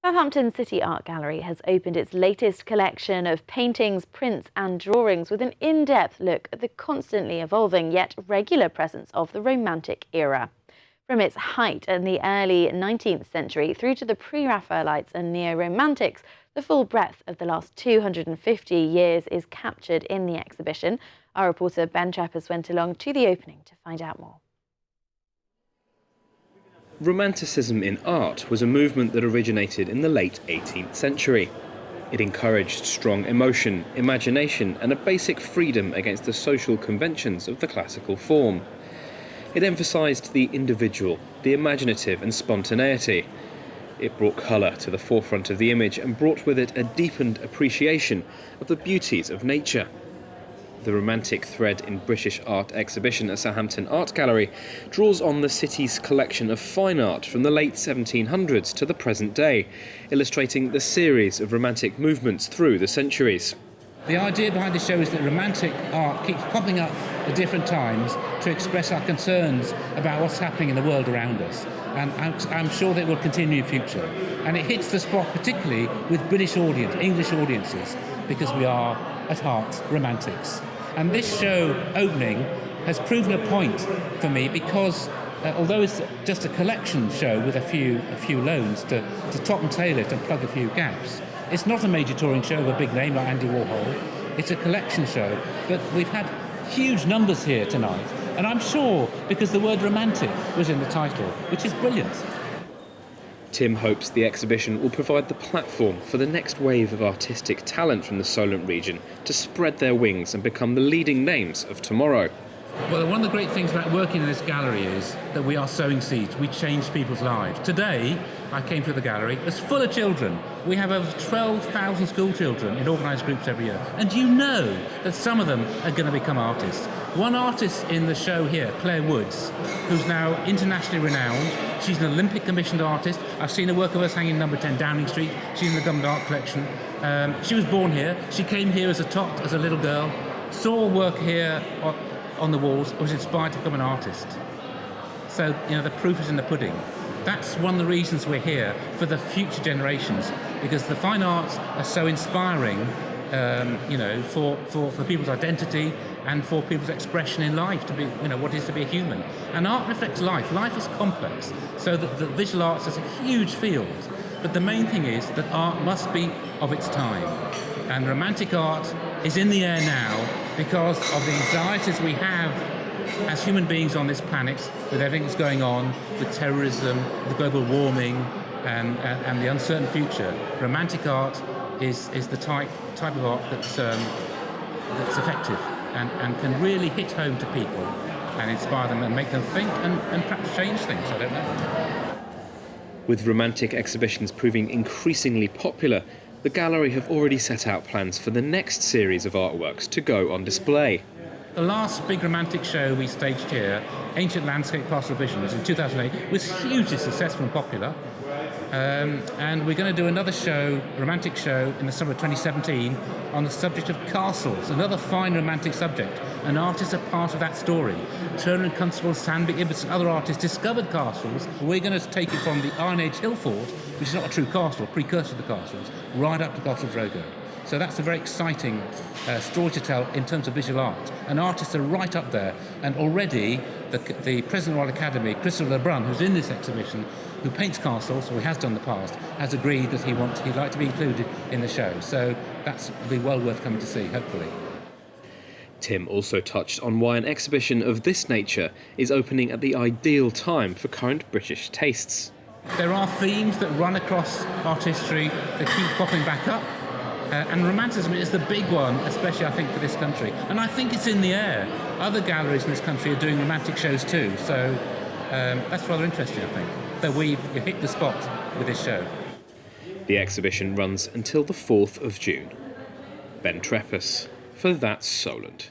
Southampton City Art Gallery has opened its latest collection of paintings, prints and drawings with an in-depth look at the constantly evolving yet regular presence of the Romantic era. From its height in the early 19th century through to the pre-Raphaelites and neo-Romantics, the full breadth of the last 250 years is captured in the exhibition. Our reporter Ben Treppers went along to the opening to find out more. Romanticism in art was a movement that originated in the late 18th century. It encouraged strong emotion, imagination and a basic freedom against the social conventions of the classical form. It emphasised the individual, the imaginative and spontaneity. It brought colour to the forefront of the image and brought with it a deepened appreciation of the beauties of nature. The romantic thread in British art exhibition at Southampton Art Gallery draws on the city's collection of fine art from the late 1700s to the present day, illustrating the series of romantic movements through the centuries. The idea behind the show is that romantic art keeps popping up at different times to express our concerns about what's happening in the world around us. And I'm sure that it will continue in future. And it hits the spot particularly with British audience, English audiences, because we are, at heart, romantics. And this show opening has proven a point for me because although it's just a collection show with a few loans to top and tail it and plug a few gaps, it's not a major touring show with a big name like Andy Warhol. It's a collection show, but we've had huge numbers here tonight. And I'm sure because the word romantic was in the title, which is brilliant. Tim hopes the exhibition will provide the platform for the next wave of artistic talent from the Solent region to spread their wings and become the leading names of tomorrow. Well, one of the great things about working in this gallery is that we are sowing seeds. We change people's lives. Today, I came to the gallery. It's full of children. We have over 12,000 school children in organised groups every year. And you know that some of them are going to become artists. One artist in the show here, Claire Woods, who's now internationally renowned. She's an Olympic commissioned artist. I've seen a work of hers hanging in number 10 Downing Street. She's in the Government Art Collection. She was born here. She came here as a tot, as a little girl, saw work here on the walls, was inspired to become an artist. So, you know, the proof is in the pudding. That's one of the reasons we're here, for the future generations, because the fine arts are so inspiring, for people's identity and for people's expression in life, to be, what it is to be a human. And art reflects life. Life is complex, so that the visual arts is a huge field. But the main thing is that art must be of its time. And romantic art is in the air now because of the anxieties we have as human beings on this planet, with everything that's going on, with terrorism, with global warming, and the uncertain future. Romantic art is the type of art that's effective and can really hit home to people and inspire them and make them think and perhaps change things. I don't know. With romantic exhibitions proving increasingly popular, the gallery have already set out plans for the next series of artworks to go on display. The last big romantic show we staged here, Ancient Landscape Pastoral Visions, in 2008, was hugely successful and popular. And we're going to do another show, a romantic show, in the summer of 2017 on the subject of castles, another fine romantic subject. And artists are part of that story. Turner and Constable, Sandbeck, Ibbotson, and other artists discovered castles. We're going to take it from the Iron Age hill fort, which is not a true castle, precursor to the castles, right up to Castle Drogo. So that's a very exciting story to tell in terms of visual art. And artists are right up there. And already the President of the Royal Academy, Christopher Lebrun, who's in this exhibition, who paints castles, or he has done in the past, has agreed that he'd like to be included in the show. So that's be well worth coming to see, hopefully. Tim also touched on why an exhibition of this nature is opening at the ideal time for current British tastes. There are themes that run across art history that keep popping back up. And romanticism is the big one, especially I think for this country. And I think it's in the air. Other galleries in this country are doing romantic shows too. So that's rather interesting, I think, that we've hit the spot with this show. The exhibition runs until the 4th of June. Ben Treppers for That's Solent.